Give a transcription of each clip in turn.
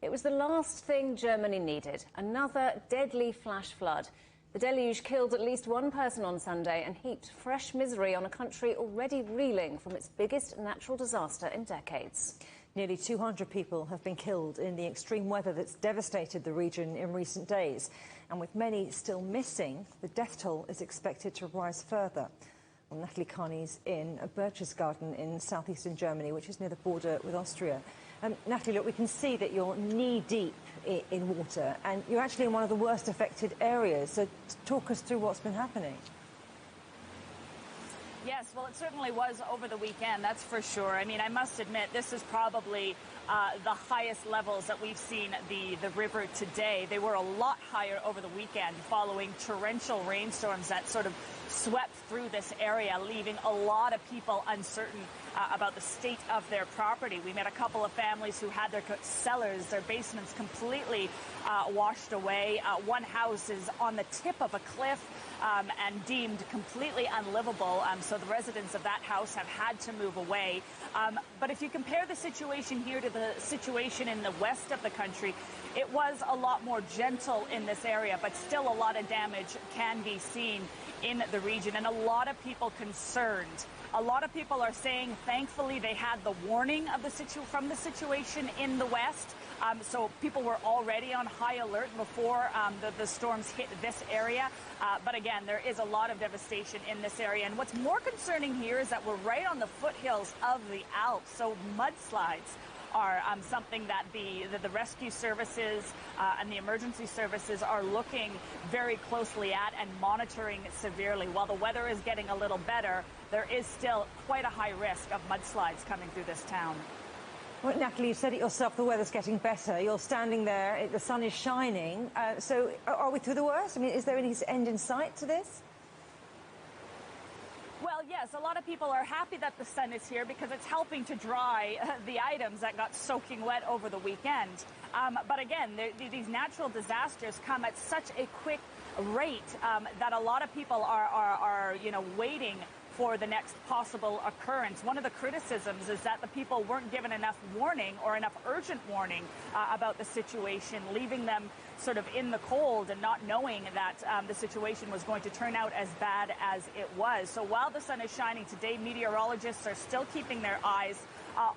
It was the last thing Germany needed, another deadly flash flood. The deluge killed at least one person on Sunday and heaped fresh misery on a country already reeling from its biggest natural disaster in decades. Nearly 200 people have been killed in the extreme weather that's devastated the region in recent days. And with many still missing, the death toll is expected to rise further. Well, Natalie Carney's in Berchtesgaden in southeastern Germany, which is near the border with Austria. Natalie, look, we can see that you're knee-deep in water, and you're actually in one of the worst affected areas. So talk us through what's been happening. Yes, well, it certainly was over the weekend, that's for sure. I mean, I must admit, this is probably the highest levels that we've seen the river today. They were a lot higher over the weekend following torrential rainstorms that sort of swept through this area, leaving a lot of people uncertain about the state of their property. We met a couple of families who had their cellars, their basements completely washed away. One house is on the tip of a cliff and deemed completely unlivable. So the residents of that house have had to move away. But if you compare the situation here to the situation in the west of the country, it was a lot more gentle in this area, but still a lot of damage can be seen in the region, and a lot of people concerned. A lot of people are saying, thankfully, they had the warning of from the situation in the west. So people were already on high alert before the storms hit this area. But again, there is a lot of devastation in this area. And what's more concerning here is that we're right on the foothills of the Alps. So mudslides are something that the rescue services and the emergency services are looking very closely at and monitoring severely. While the weather is getting a little better, there is still quite a high risk of mudslides coming through this town. Well, Natalie, you said it yourself, the weather's getting better. You're standing there, the sun is shining. So are we through the worst? I mean, is there any end in sight to this? Well, yes, a lot of people are happy that the sun is here because it's helping to dry the items that got soaking wet over the weekend. But again, these natural disasters come at such a quick rate that a lot of people are waiting for the next possible occurrence. One of the criticisms is that the people weren't given enough warning or enough urgent warning about the situation, leaving them sort of in the cold and not knowing that the situation was going to turn out as bad as it was. So while the sun is shining today, meteorologists are still keeping their eyes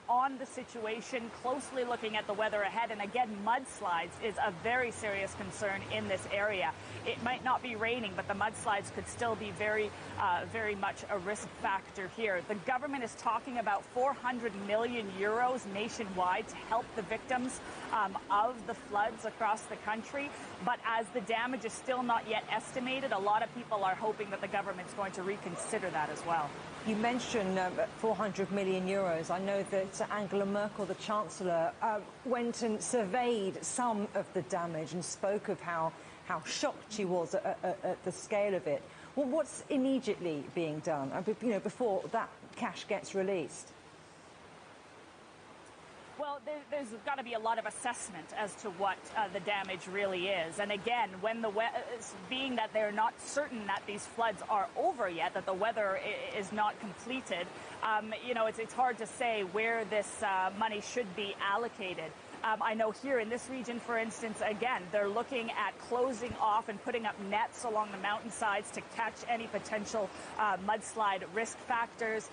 on the situation, closely looking at the weather ahead. And again, mudslides is a very serious concern in this area. It might not be raining, but the mudslides could still be very much a risk factor here. The government is talking about 400 million euros nationwide to help the victims of the floods across the country. But as the damage is still not yet estimated, a lot of people are hoping that the government's going to reconsider that as well. You mentioned 400 million euros. I know that Angela Merkel, the Chancellor, went and surveyed some of the damage and spoke of how shocked she was at the scale of it. Well, what's immediately being done, before that cash gets released? Well, there's got to be a lot of assessment as to what the damage really is. And again, when being that they're not certain that these floods are over yet, that the weather is not completed, it's hard to say where this money should be allocated. I know here in this region, for instance, again, they're looking at closing off and putting up nets along the mountainsides to catch any potential mudslide risk factors.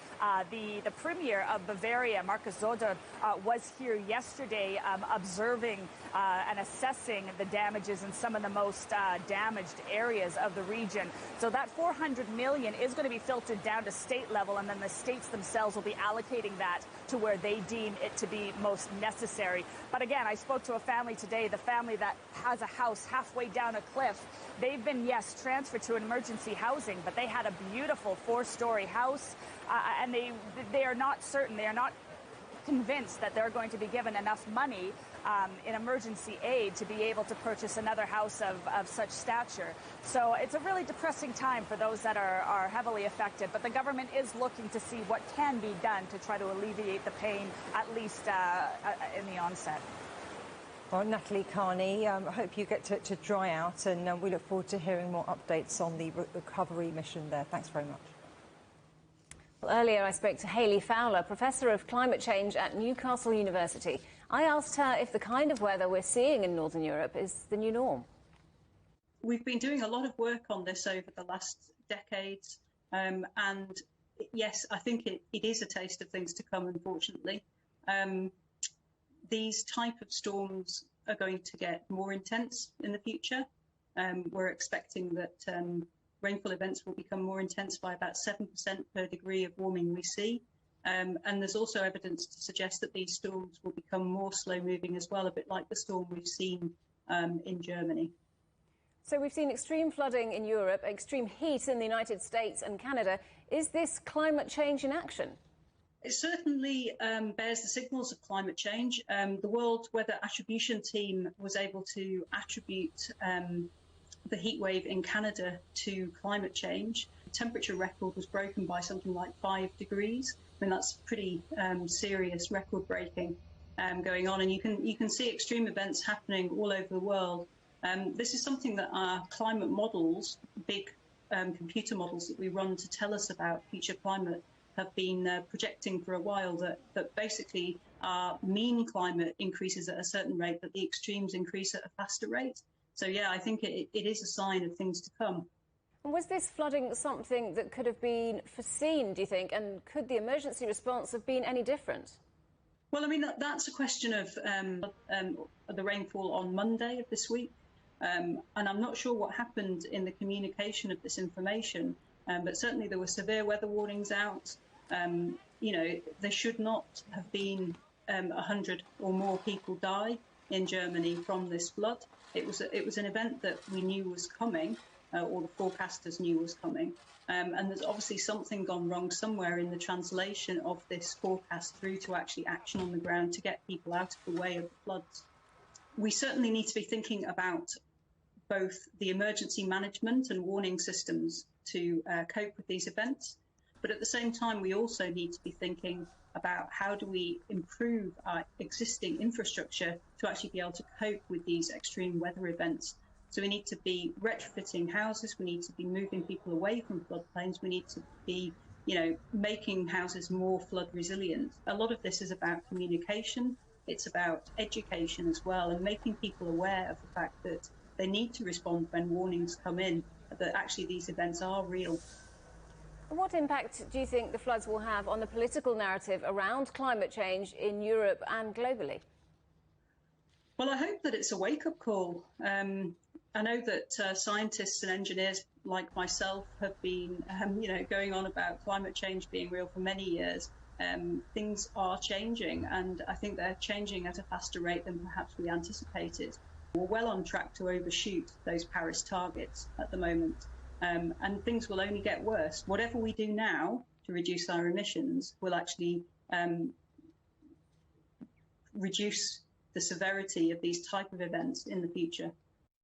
The Premier of Bavaria, Markus Söder, was here yesterday observing and assessing the damages in some of the most damaged areas of the region. So that 400 million is going to be filtered down to state level, and then the states themselves will be allocating that to where they deem it to be most necessary. But again, I spoke to a family today, the family that has a house halfway down a cliff. They've been, yes, transferred to an emergency housing, but they had a beautiful 4-story house, and they are not certain, they are not convinced that they're going to be given enough money in emergency aid to be able to purchase another house of such stature. So it's a really depressing time for those that are heavily affected, but the government is looking to see what can be done to try to alleviate the pain, at least in the onset. Well, Natalie Carney, I hope you get to dry out, and we look forward to hearing more updates on the recovery mission there. Thanks very much. Well, earlier I spoke to Hayley Fowler, Professor of Climate Change at Newcastle University. I asked her if the kind of weather we're seeing in Northern Europe is the new norm. We've been doing a lot of work on this over the last decades, and yes, I think it is a taste of things to come, unfortunately. These type of storms are going to get more intense in the future. We're expecting that rainfall events will become more intense by about 7% per degree of warming we see. And there's also evidence to suggest that these storms will become more slow-moving as well, a bit like the storm we've seen in Germany. So we've seen extreme flooding in Europe, extreme heat in the United States and Canada. Is this climate change in action? It certainly bears the signals of climate change. The World Weather Attribution Team was able to attribute the heat wave in Canada to climate change. The temperature record was broken by something like 5 degrees. I mean, that's pretty serious record breaking going on, and you can see extreme events happening all over the world. This is something that our climate models, big computer models that we run to tell us about future climate, have been projecting for a while, that basically our mean climate increases at a certain rate, but the extremes increase at a faster rate. So yeah, I think it is a sign of things to come. And was this flooding something that could have been foreseen, do you think, and could the emergency response have been any different? Well, I mean, that's a question of the rainfall on Monday of this week. And I'm not sure what happened in the communication of this information, but certainly there were severe weather warnings out. You know, there should not have been 100 or more people die in Germany from this flood. It was an event that we knew was coming, or the forecasters knew was coming. And there's obviously something gone wrong somewhere in the translation of this forecast through to actually action on the ground to get people out of the way of the floods. We certainly need to be thinking about both the emergency management and warning systems to cope with these events. But at the same time, we also need to be thinking about how do we improve our existing infrastructure to actually be able to cope with these extreme weather events. So we need to be retrofitting houses, we need to be moving people away from floodplains, we need to be, you know, making houses more flood resilient. A lot of this is about communication, it's about education as well, and making people aware of the fact that they need to respond when warnings come in, that actually these events are real. What impact do you think the floods will have on the political narrative around climate change in Europe and globally? Well, I hope that it's a wake-up call. I know that scientists and engineers like myself have been, you know, going on about climate change being real for many years. Things are changing, and I think they're changing at a faster rate than perhaps we anticipated. We're well on track to overshoot those Paris targets at the moment, and things will only get worse. Whatever we do now to reduce our emissions will actually reduce the severity of these type of events in the future.